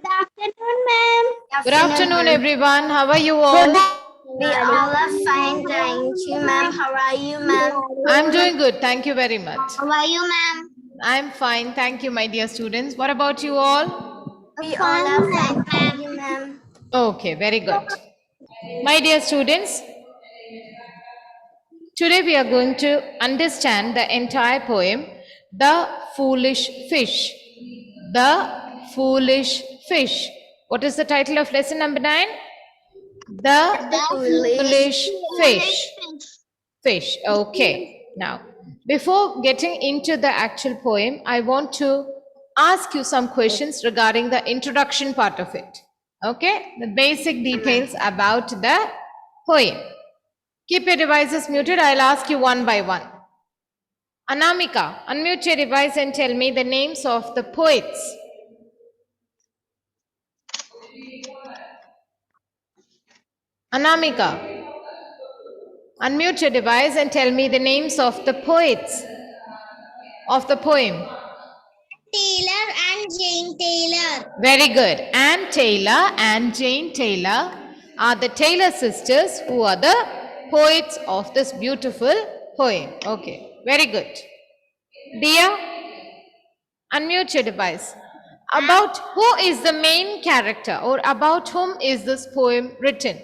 Good afternoon, ma'am. Good afternoon, everyone. How are you all? We all are fine, thank you, ma'am. How are you, ma'am? I'm doing good. Thank you very much. How are you, ma'am? I'm fine. Thank you, my dear students. What about you all? We all are fine, thank you, ma'am. Okay, very good. My dear students, today we are going to understand the entire poem, The Foolish Fish. The Foolish Fish. What is the title of lesson number 9? The Foolish Fish. Fish. Okay. Now, before getting into the actual poem, I want to ask you some questions regarding the introduction part of it. Okay? The basic details about the poem. Keep your devices muted. I'll ask you one by one. Anamika, unmute your device and tell me the names of the poets. Anamika, unmute your device and tell me the names of the poets of the poem. Taylor and Jane Taylor. Very good. Anne Taylor and Jane Taylor are the Taylor sisters who are the poets of this beautiful poem. Okay, very good. Dia, unmute your device. About who is the main character or about whom is this poem written?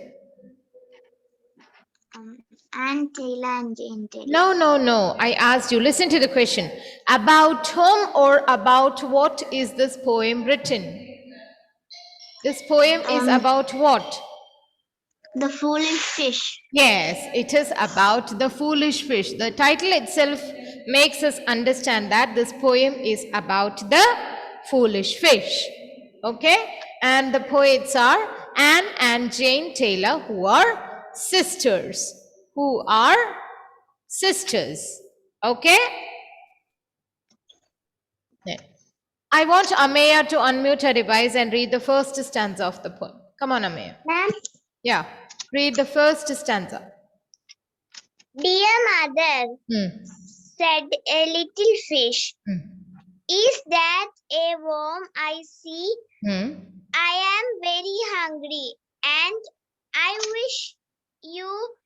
Anne Taylor and Jane Taylor. No. I asked you, listen to the question. About whom or about what is this poem written? This poem is about what? The Foolish Fish. Yes, it is about the foolish fish. The title itself makes us understand that this poem is about the foolish fish. Okay? And the poets are Anne and Jane Taylor, who are sisters. Who are sisters. Okay? Yeah. I want Ameya to unmute her device and read the first stanza of the poem. Come on, Ameya. Ma'am, Yeah, read the first stanza. dear mother, said a little fish, is that a worm I see? I am very hungry and I wish you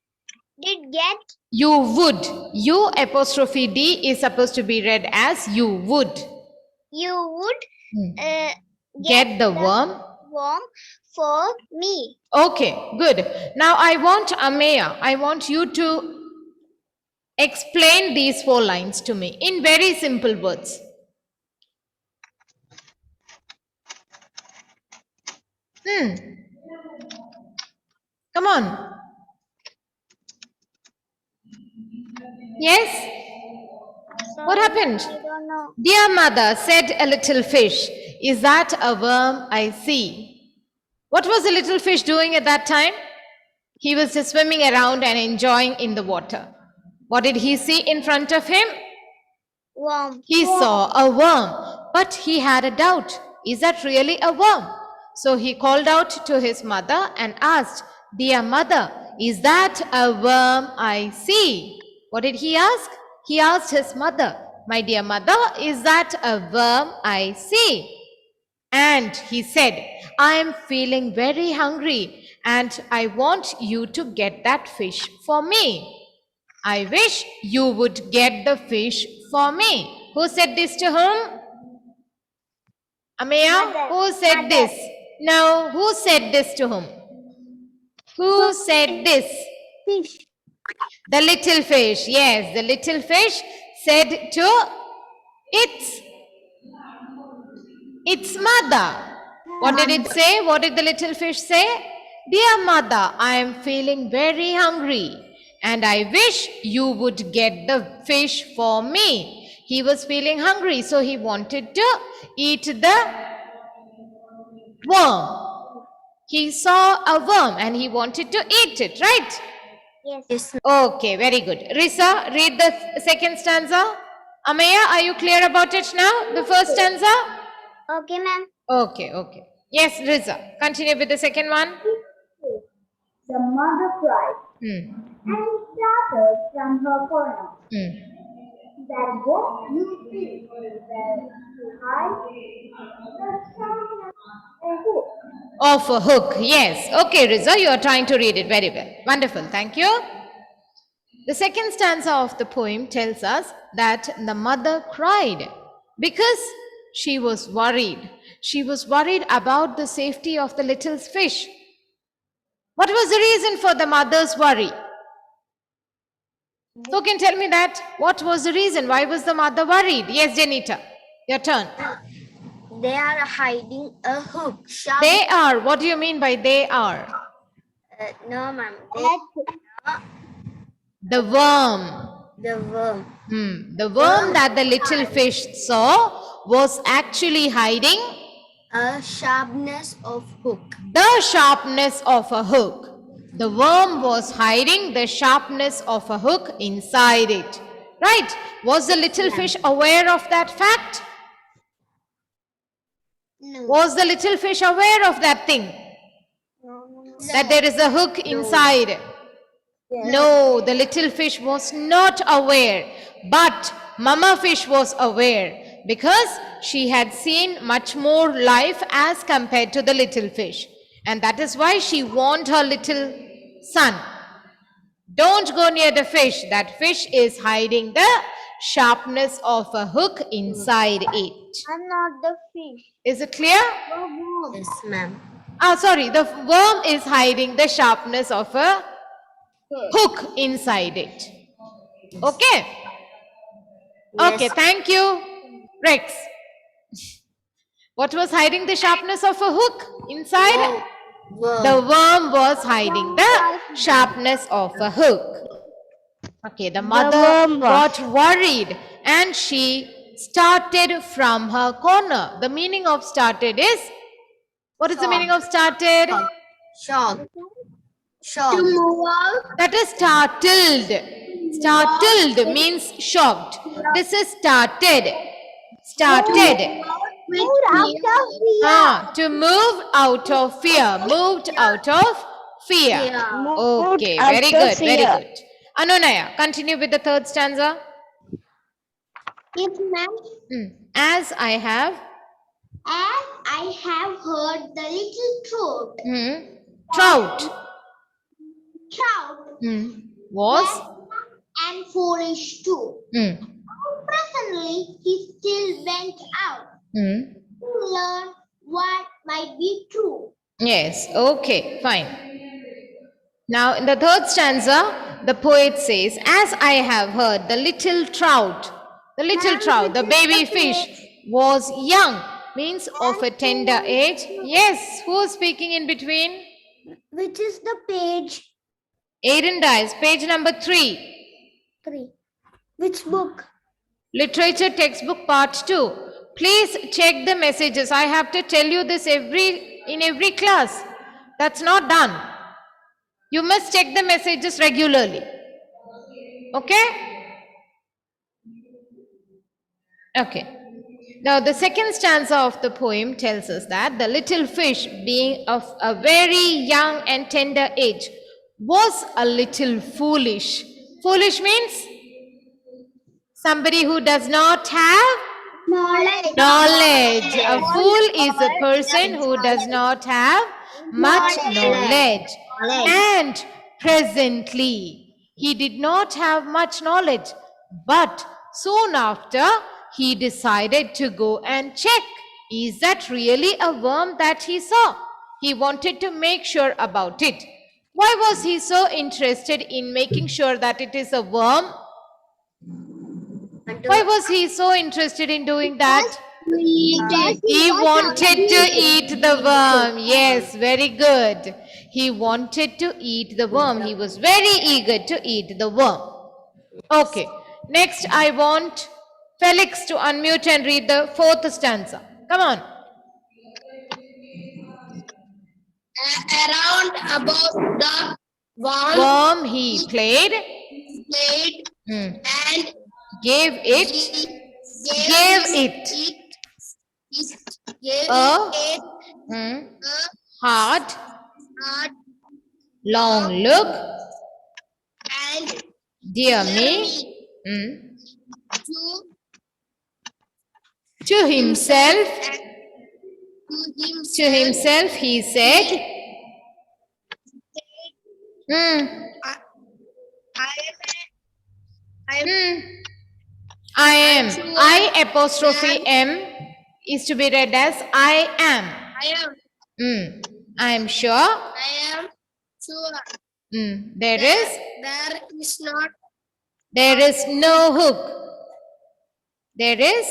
did get. You would. U apostrophe D is supposed to be read as you would. You would Get the worm. worm for me. Okay, good. Now I want Ameya, I want you to explain these 4 lines to me in very simple words. Come on. Yes? What happened? I don't know. Dear mother, said a little fish, is that a worm I see? What was the little fish doing at that time? He was just swimming around and enjoying in the water. What did he see in front of him? Worm. He saw a worm, but he had a doubt. Is that really a worm? So he called out to his mother and asked, Dear mother, is that a worm I see? What did he ask? He asked his mother, My dear mother, is that a worm I see? And he said, I am feeling very hungry and I want you to get that fish for me. I wish you would get the fish for me. Who said this to whom? Ameya, Mother. who said this? No, who said this to whom? Who said this? Fish. The little fish. Yes, the little fish said to its mother. What did it say? What did the little fish say? Dear mother, I am feeling very hungry and I wish you would get the fish for me. He was feeling hungry, so he wanted to eat the worm. He saw a worm and he wanted to eat it, right? Yes. Okay, very good. Risa, read the second stanza. Ameya, are you clear about it now? The first stanza? Okay, ma'am. Okay. Yes, Riza. Continue with the second one. The mother cried and started from her corner. That what you see there to hide the sun a of a hook. Yes. Okay, Riza, you are trying to read it very well. Wonderful. Thank you. The second stanza of the poem tells us that the mother cried because she was worried. She was worried about the safety of the little fish. What was the reason for the mother's worry? Who can tell me that? What was the reason? Why was the mother worried? Yes, Janita, your turn. They are hiding a hook. Sharp. They are. What do you mean by they are? No, ma'am. The worm. The worm. The worm that the little fish saw was actually hiding A sharpness of hook. the sharpness of a hook. The worm was hiding the sharpness of a hook inside it. Right? Was the little fish aware of that fact? No. Was the little fish aware of that thing? That there is a hook inside? No, the little fish was not aware, but Mama fish was aware because she had seen much more life as compared to the little fish. And that is why she warned her little son, don't go near the fish. That fish is hiding the sharpness of a hook inside it. I'm not the fish. Is it clear? Yes, ma'am. Sorry, the worm is hiding the sharpness of a hook inside it. Okay? Yes. Okay, thank you. Rex. What was hiding the sharpness of a hook inside? Worm. The worm was hiding the sharpness of a hook. Okay, the mother got worried and she started from her corner. The meaning of started is, what is the meaning of started? Shocked. Shocked. That is startled. Startled means shocked. This is started. Started. To move out of fear. Moved out of fear. Okay, very good, very good. Anunaya, continue with the third stanza. Yes, ma'am. As I have As I have heard the little trout was and foolish too. Presently, he still went out to learn what might be true. Yes, okay, fine. Now, in the third stanza, the poet says, as I have heard, the little trout, the baby fish, was young, means of a tender age. Yes, who is speaking in between? Which is the page? Aiden Dice, page number 3. 3. Which book? Literature textbook part 2. Please check the messages. I have to tell you this in every class. That's not done. You must check the messages regularly. Okay? Okay. Now, the second stanza of the poem tells us that the little fish, being of a very young and tender age, was a little foolish. Foolish means somebody who does not have knowledge. A fool is a person who does not have much knowledge. And presently, he did not have much knowledge. But soon after, he decided to go and check. Is that really a worm that he saw? He wanted to make sure about it. Why was he so interested in making sure that it is a worm? Why was he so interested in doing that? He wanted to eat the worm. Yes, very good. He wanted to eat the worm. He was very eager to eat the worm. Okay, next I want Felix to unmute and read the fourth stanza. Come on. Around about the Worm he played and gave it a hard, long look. and Dear me, to himself, To himself he said, hmm, hmm, I am. I apostrophe M is to be read as I am. I am sure. I am sure. There is There is no hook. There is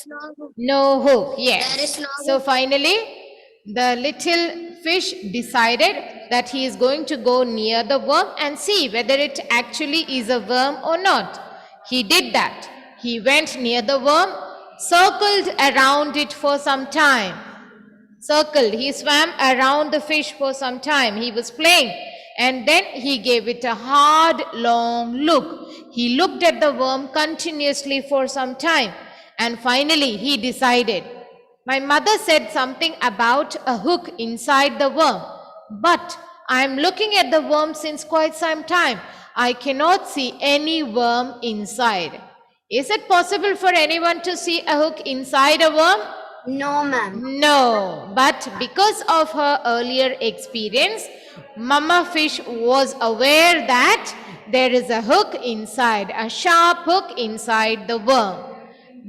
no hook. no hook. Yes. There is no So finally, the little fish decided that he is going to go near the worm and see whether it actually is a worm or not. He did that. He went near the worm, circled around it for some time. Circled. He swam around the fish for some time. He was playing. And then he gave it a hard, long look. He looked at the worm continuously for some time. And finally, he decided. My mother said something about a hook inside the worm. But I am looking at the worm since quite some time. I cannot see any worm inside. Is it possible for anyone to see a hook inside a worm? No, ma'am. No, but because of her earlier experience, Mama Fish was aware that there is a hook inside, a sharp hook inside the worm.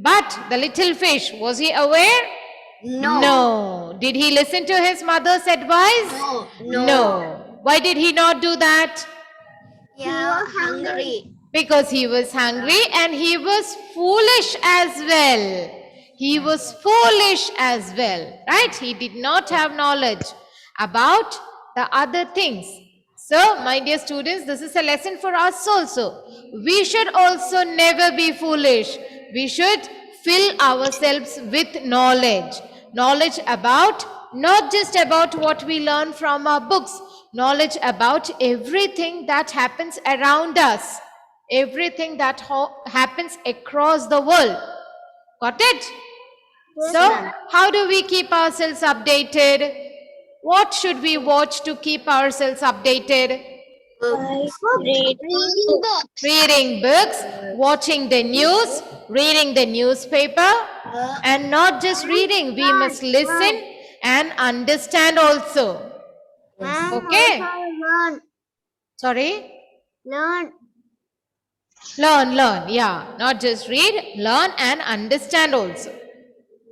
But the little fish, was he aware? No. No. Did he listen to his mother's advice? No. Why did he not do that? Yeah, hungry. Because he was hungry and he was foolish as well. He was foolish as well, right? He did not have knowledge about the other things. So, my dear students, this is a lesson for us also. We should also never be foolish. We should fill ourselves with knowledge. Knowledge about, not just about what we learn from our books, knowledge about everything that happens around us, everything that happens across the world. Got it? Yes, So, ma'am. how do we keep ourselves updated? What should we watch to keep ourselves updated? Reading books. Reading books, watching the news, reading the newspaper, and not just reading, we must listen and understand also. Okay. Learn. Sorry? Learn. Learn, yeah. Not just read, learn and understand also.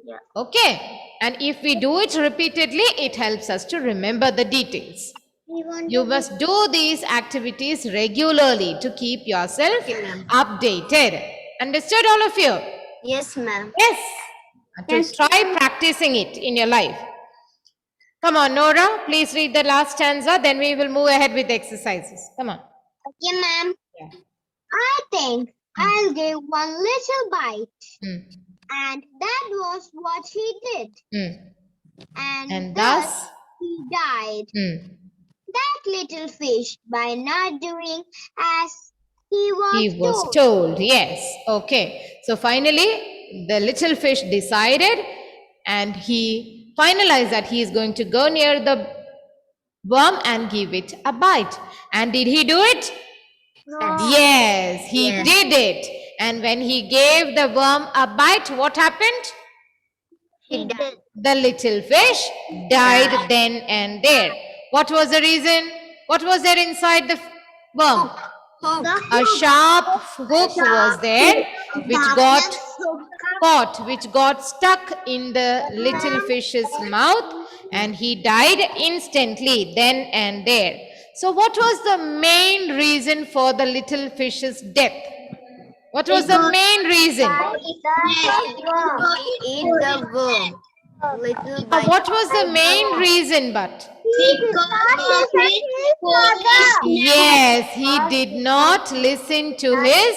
Yeah. Okay. And if we do it repeatedly, it helps us to remember the details. You must do these activities regularly to keep yourself Okay, ma'am. updated. Understood, all of you? Yes, ma'am. Yes. And to try practicing it in your life. Come on, Nora, please read the last stanza, then we will move ahead with the exercises. Come on. Okay, ma'am. Yeah. I think I'll give one little bite. Mm, And that was what he did. mm. And, And thus thus, he died. mm, That little fish, by not doing as he was, he was told. Yes. Okay. So finally, the little fish decided and he finalized that he is going to go near the worm and give it a bite. And did he do it? No. Yes, he Yes. did it. And when he gave the worm a bite, what happened? He died. The little fish died then and there. What was the reason? What was there inside the worm? A sharp hook was there which got caught, which got stuck in the little fish's mouth, and he died instantly then and there. So what was the main reason for the little fish's death? What was the main reason? Eat the worm. Little bite. What was the main reason but? Yes, he did not listen to his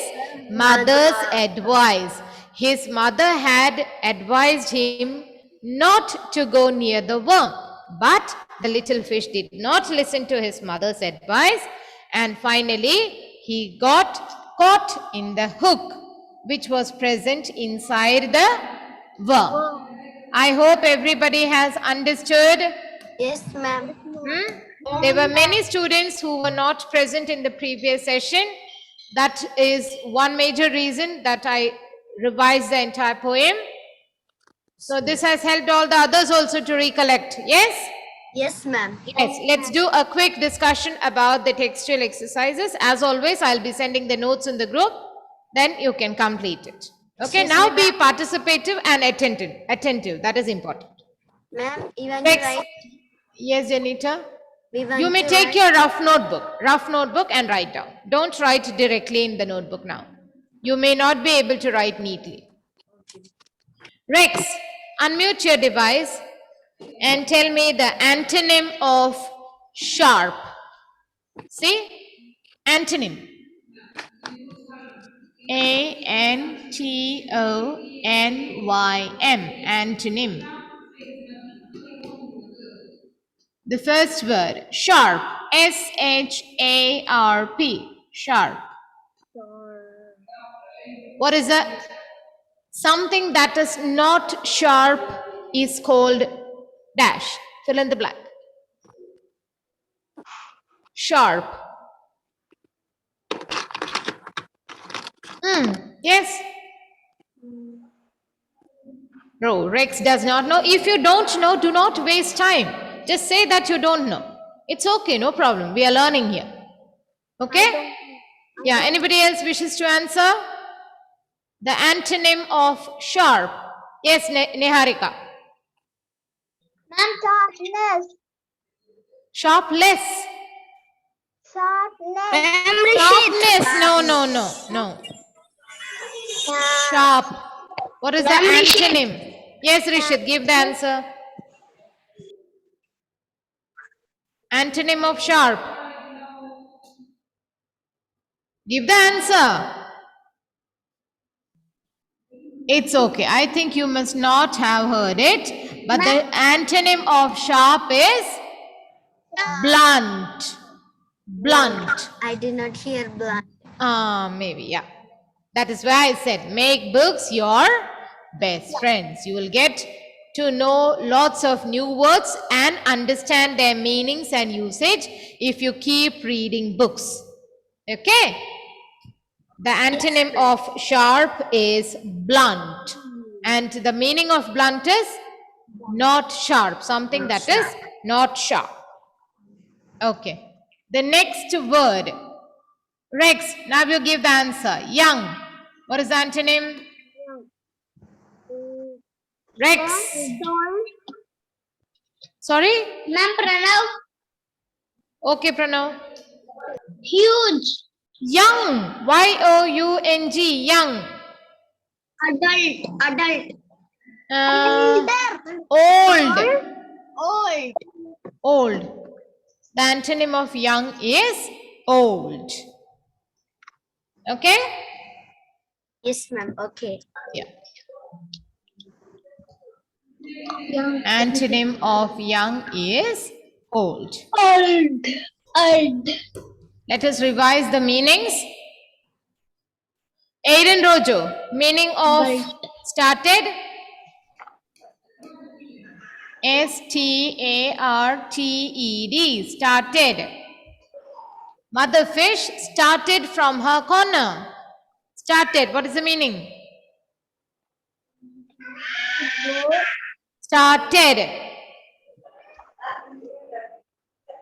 mother's advice. His mother had advised him not to go near the worm. But the little fish did not listen to his mother's advice, and finally he got caught in the hook which was present inside the worm. I hope everybody has understood. Yes, ma'am. There were many students who were not present in the previous session. That is one major reason that I revised the entire poem. So this has helped all the others also to recollect. Yes? Yes, ma'am. Yes. Let's do a quick discussion about the textual exercises. As always, I'll be sending the notes in the group. Then you can complete it. Okay. Excuse Now me, be ma'am. participative and attentive. Attentive. That is important. Ma'am, even Next. write. Yes, Janita. We want You may to take write. your rough notebook and write down. Don't write directly in the notebook now. You may not be able to write neatly. Rex, unmute your device and tell me the antonym of sharp. See? Antonym. A-N-T-O-N-Y-M. Antonym. The first word, sharp. S-H-A-R-P. Sharp. What is that? Something that is not sharp is called dash. Fill in the blank. Sharp. Yes. No, Rex does not know. If you don't know, do not waste time. Just say that you don't know. It's okay, no problem. We are learning here. Okay? Yeah, anybody else wishes to answer? The antonym of sharp. Yes, Neharika. Ma'am, sharpness. Sharpless. Sharpness. Sharpness. No. Sharp. What is the antonym? Yes, Rishit, give the answer. Antonym of sharp. Give the answer. It's okay. I think you must not have heard it. But the antonym of sharp is blunt. Blunt. I did not hear blunt. Maybe, yeah. That is why I said make books your best friends. You will get to know lots of new words and understand their meanings and usage if you keep reading books. Okay? The antonym of sharp is blunt. And the meaning of blunt is not sharp. Something that is not sharp. Okay. The next word. Rex, now you give the answer. Young. What is the antonym? Rex. Sorry? Ma'am, Pranav. Okay, Pranav. Huge. Young. Y-O-U-N-G. Young. Adult. Old. Old. Old. The antonym of young is old. Okay? Yes, ma'am. Okay. Yeah. Antonym of young is old. Old. Let us revise the meanings. Aiden Rojo, meaning of started. S-T-A-R-T-E-D, started. Mother fish started from her corner. Started, what is the meaning? Started.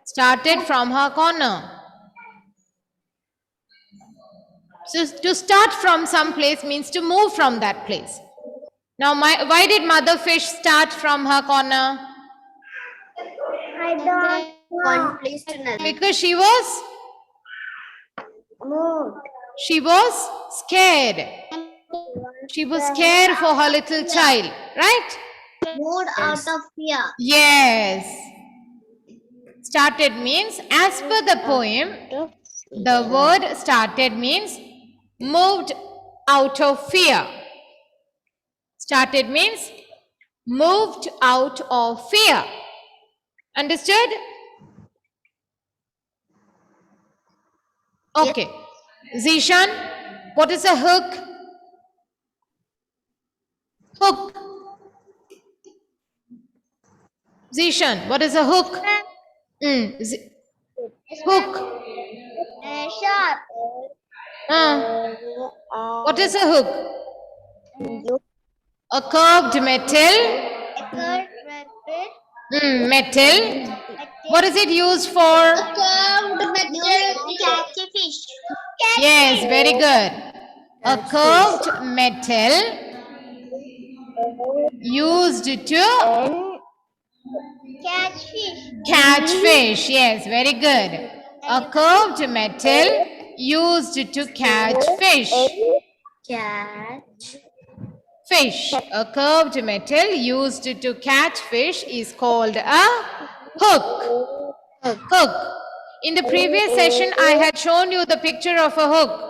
Started from her corner. So to start from some place means to move from that place. Now, why did mother fish start from her corner? I don't one place to another. Because she was Moved. scared. She was scared for her little child, right? Moved out of fear. Yes. Started means, as per the poem, the word started means moved out of fear. Started means moved out of fear. Understood? Okay. Zishan, what is a hook? Hook. Zishan, what is a hook? Hook. Sharp. What is a hook? A curved metal. Metal. What is it used for? Curved metal. Catch a fish. Yes, very good. A curved metal used to Catch fish. catch fish. Yes, very good. A curved metal used to catch fish. Catch. Fish. A curved metal used to catch fish is called a hook. Hook. In the previous session, I had shown you the picture of a hook.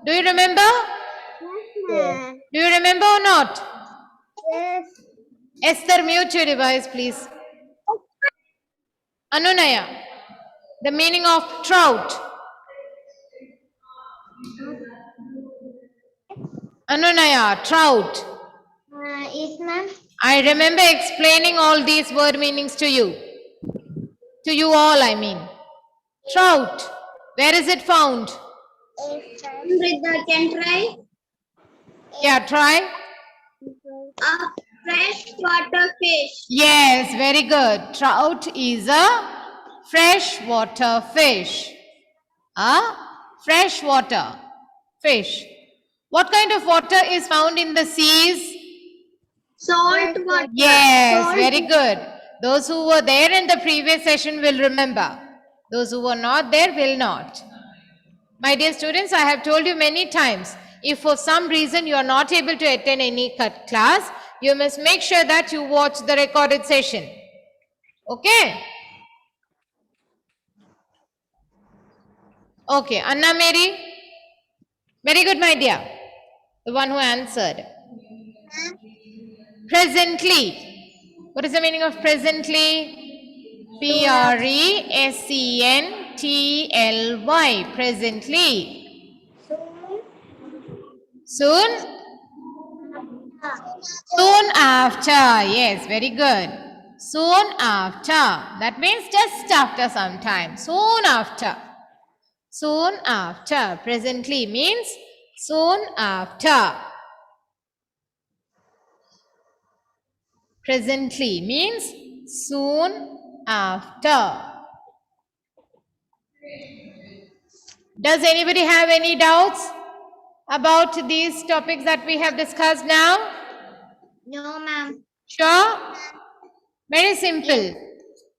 Do you remember? Yes. Do you remember or not? Yes. Esther, mute your device, please. Anunaya, the meaning of trout. Anunaya, trout. Yes, ma'am. I remember explaining all these word meanings to you. To you all, I mean. Trout. Where is it found? Rita, can try? Yeah, try. A freshwater fish. Yes, very good. Trout is a freshwater fish. A freshwater fish. What kind of water is found in the seas? Salt water. Yes, Salt. very good. Those who were there in the previous session will remember. Those who were not there will not. My dear students, I have told you many times, if for some reason you are not able to attend any class, you must make sure that you watch the recorded session. Okay? Okay, Anna Mary. Very good, my dear. The one who answered. Presently. What is the meaning of presently? Presently. Presently. Soon? Soon after. Yes, very good. Soon after. That means just after some time. Soon after. Soon after. Presently means soon after. Presently means soon after. Does anybody have any doubts about these topics that we have discussed now? No, ma'am. Sure? Very simple.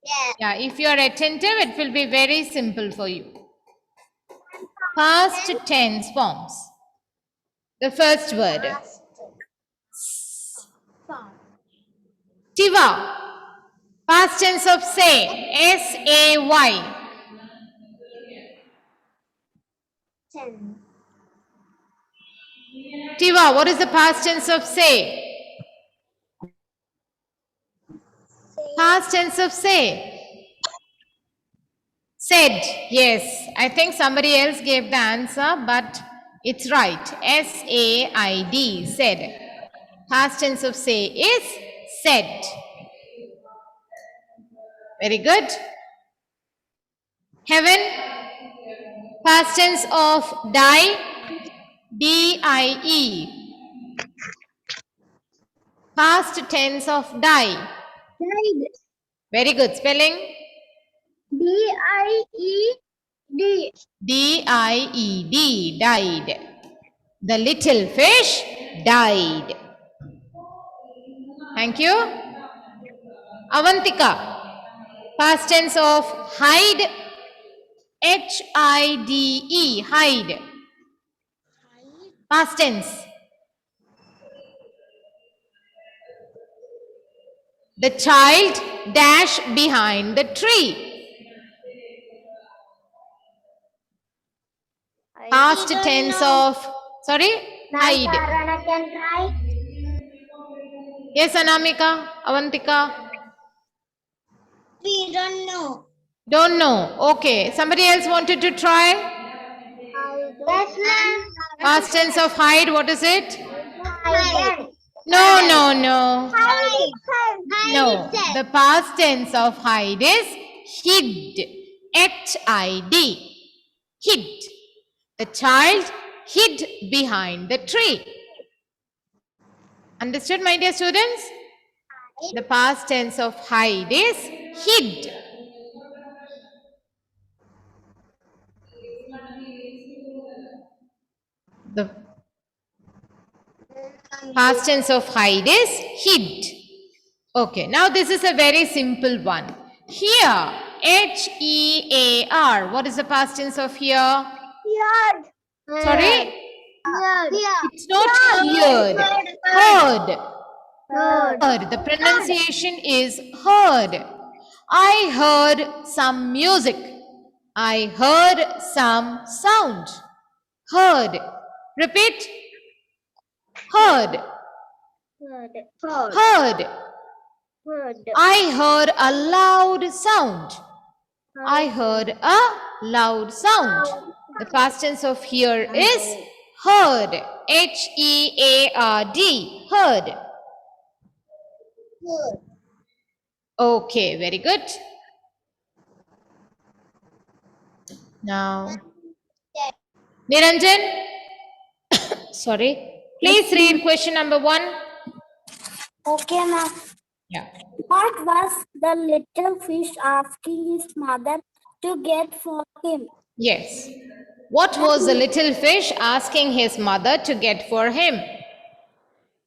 Yes. Yeah, if you are attentive, it will be very simple for you. Past tense forms. The first word. Tiva. Past tense of say. S-A-Y. Tiva, what is the past tense of say? Past tense of say. Said. Yes, I think somebody else gave the answer, but it's right. S-A-I-D. Said. Past tense of say is said. Very good. Heaven. Past tense of die. D-I-E. Past tense of die. Died. Very good. Spelling. D-I-E-D. D-I-E-D. Died. The little fish died. Thank you. Avantika. Past tense of hide. H-I-D-E. Hide. Past tense. The child dash behind the tree. Past tense of, sorry, hide. Sarana can try. Yes, Anamika, Avantika. We don't know. Don't know. Okay. Somebody else wanted to try? Yes, ma'am. Past tense of hide, what is it? Hide. No, no, no. Hide. No. The past tense of hide is hid. H-I-D. Hid. The child hid behind the tree. Understood, my dear students? The past tense of hide is hid. The past tense of hide is hid. Okay, now this is a very simple one. Here, H-E-A-R. What is the past tense of here? Heard. Sorry? Heard. It's not heard. Heard. Heard. Heard. The pronunciation is heard. I heard some music. I heard some sound. Heard. Repeat. Heard. Heard. Heard. Heard. I heard a loud sound. I heard a loud sound. The past tense of here is heard. H-E-A-R-D. Heard. Okay, very good. Now, Niranjan, sorry, please read question number 1. Okay, ma'am. Yeah. What was the little fish asking his mother to get for him? Yes. What was the little fish asking his mother to get for him?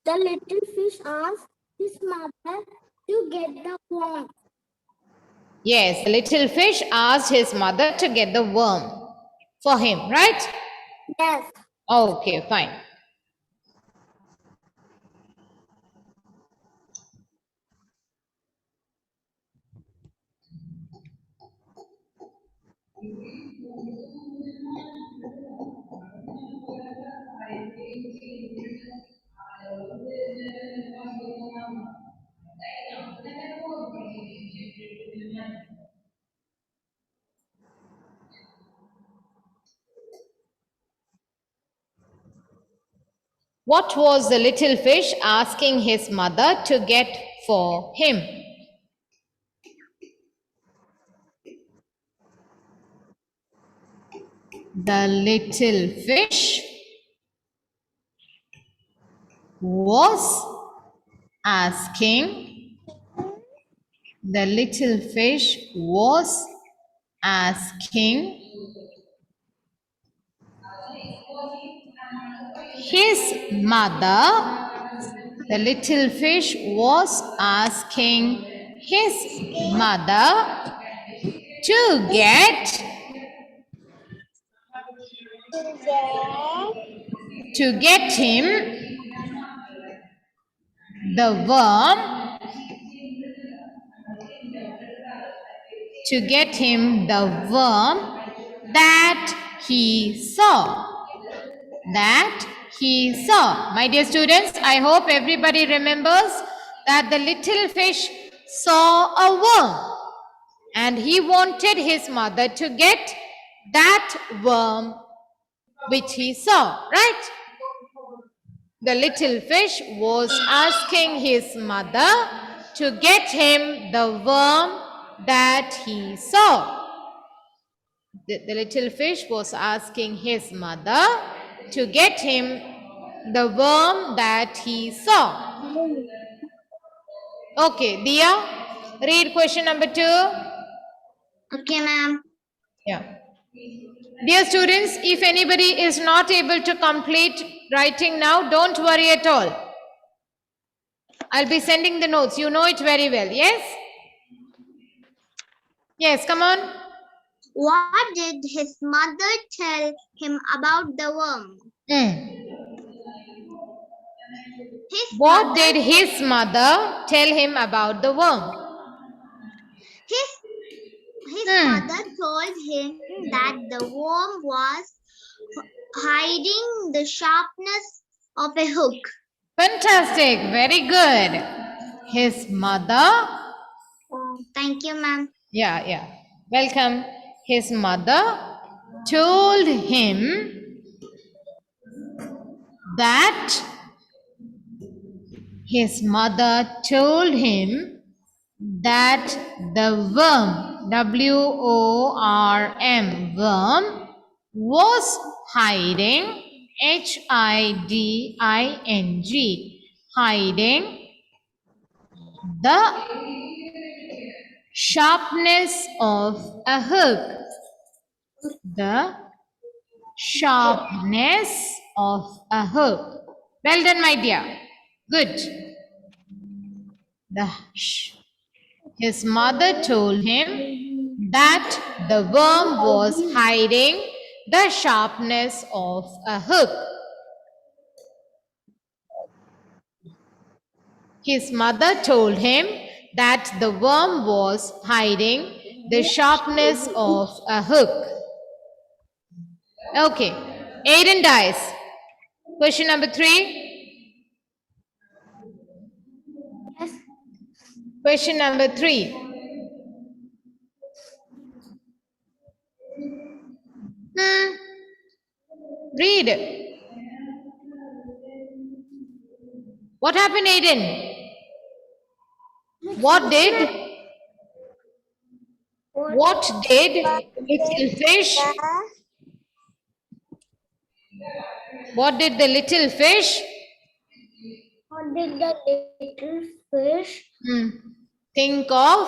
The little fish asked his mother to get the worm. Yes, the little fish asked his mother to get the worm for him, right? Yes. Okay, fine. What was the little fish asking his mother to get for him? The little fish was asking, the little fish was asking his mother, the little fish was asking his mother to get him the worm, to get him the worm that he saw. That he saw. My dear students, I hope everybody remembers that the little fish saw a worm and he wanted his mother to get that worm which he saw, right? The little fish was asking his mother to get him the worm that he saw. The little fish was asking his mother to get him the worm that he saw. Okay, Dia, read question number 2. Okay, ma'am. Yeah. Dear students, if anybody is not able to complete writing now, don't worry at all. I'll be sending the notes. You know it very well, yes? Yes, come on. What did his mother tell him about the worm? What did his mother tell him about the worm? His mother told him that the worm was hiding the sharpness of a hook. Fantastic. Very good. His mother. Thank you, ma'am. Yeah. Welcome. His mother told him that the worm, W-O-R-M, worm, was hiding, H-I-D-I-N-G, hiding the sharpness of a hook. The sharpness of a hook. Well done, my dear. Good. His mother told him that the worm was hiding the sharpness of a hook. His mother told him that the worm was hiding the sharpness of a hook. Okay. Aiden dies. Question number 3. Yes. Question number 3. Read. What happened, Aiden? What did little fish? What did the little fish What did the little fish think of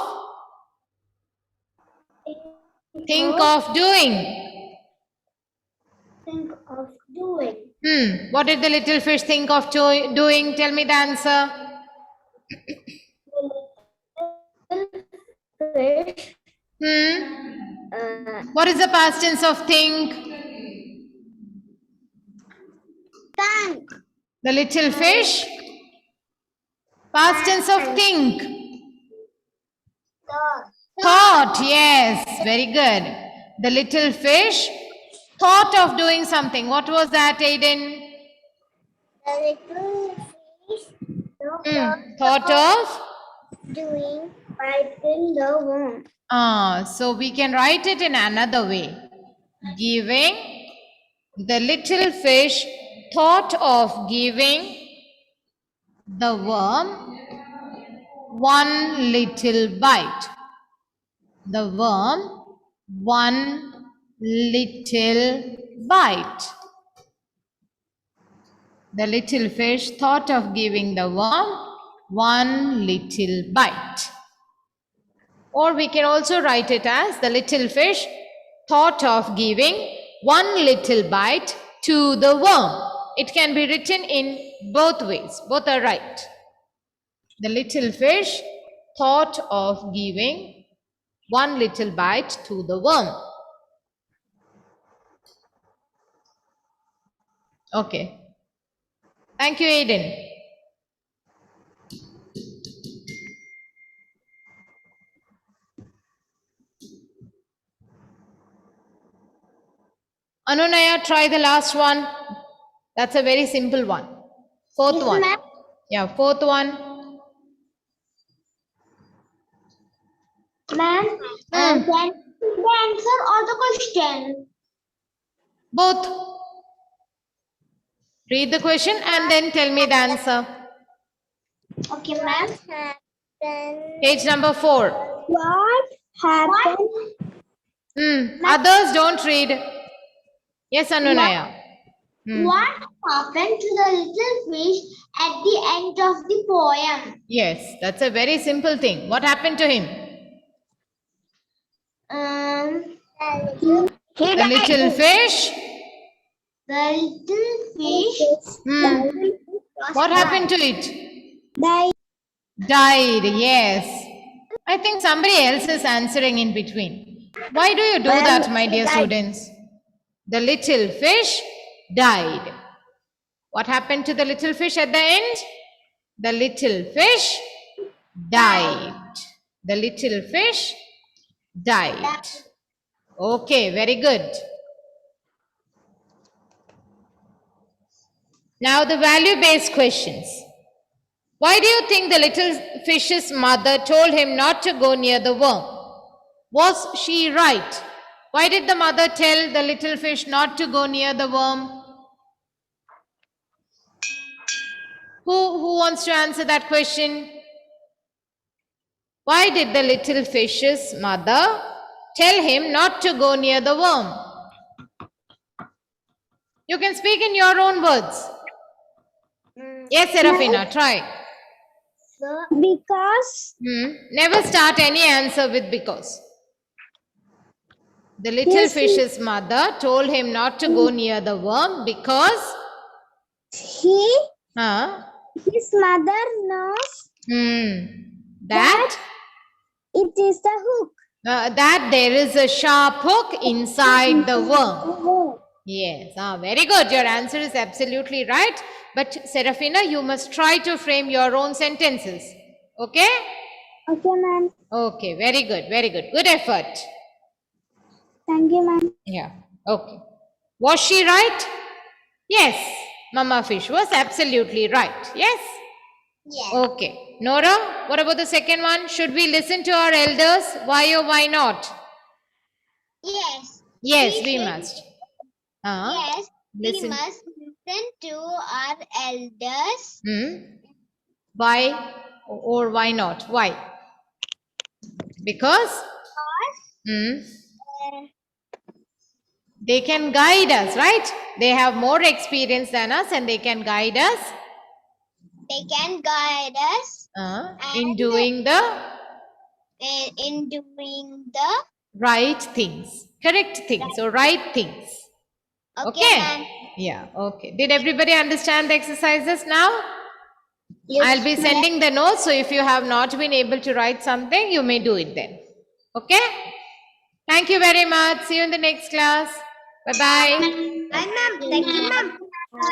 doing? Think of doing? What did the little fish think of doing? Tell me the answer. The little fish. What is the past tense of think? Thank. The little fish. Past tense of think. Thought. Yes, very good. The little fish thought of doing something. What was that, Aiden? The little fish Thought of doing biting the worm. So we can write it in another way. Giving the little fish thought of giving the worm one little bite. The worm one little bite. The little fish thought of giving the worm one little bite. Or we can also write it as the little fish thought of giving one little bite to the worm. It can be written in both ways. Both are right. The little fish thought of giving one little bite to the worm. Okay. Thank you, Aiden. Anunaya, try the last one. That's a very simple one. Fourth Yes, one. ma'am. Yeah, fourth one. Ma'am, can the answer or the question? Both. Read the question and then tell me the answer. Okay, ma'am. Page number 4. What happened? Others don't read. Yes, Anunaya. What happened to the little fish at the end of the poem? Yes, that's a very simple thing. What happened to him? The little fish. The little fish. What happened to it? Died, yes. I think somebody else is answering in between. Why do you do that, my dear students? The little fish died. What happened to the little fish at the end? The little fish died. The little fish died. Okay, very good. Now the value-based questions. Why do you think the little fish's mother told him not to go near the worm? Was she right? Why did the mother tell the little fish not to go near the worm? Who wants to answer that question? Why did the little fish's mother tell him not to go near the worm? You can speak in your own words. Yes, Serafina, try. Because Never start any answer with because. The little Yes, fish's mother told him not to go near the worm because his mother knows that it is the hook. that there is a sharp hook inside the worm. Yes, very good. Your answer is absolutely right. But Serafina, you must try to frame your own sentences. Okay? Okay, ma'am. Okay, very good, very good. Good effort. Thank you, ma'am. Yeah, okay. Was she right? Yes, Mama Fish was absolutely right. Yes? Yes. Okay. Nora, what about the second one? Should we listen to our elders? Why or why not? Yes. Yes, we must. Yes. Listen. We must listen to our elders. Why or why not? Why? Because they can guide us, right? They have more experience than us and they can guide us. They can guide us in doing the right things, correct things, or right things. Okay. Yeah, okay. Did everybody understand the exercises now? Yes, I'll be sending the notes, so if you have not been able to write something, you may do it then. Okay? Thank you very much. See you in the next class. Bye-bye. Bye, ma'am. Thank you, ma'am. Bye.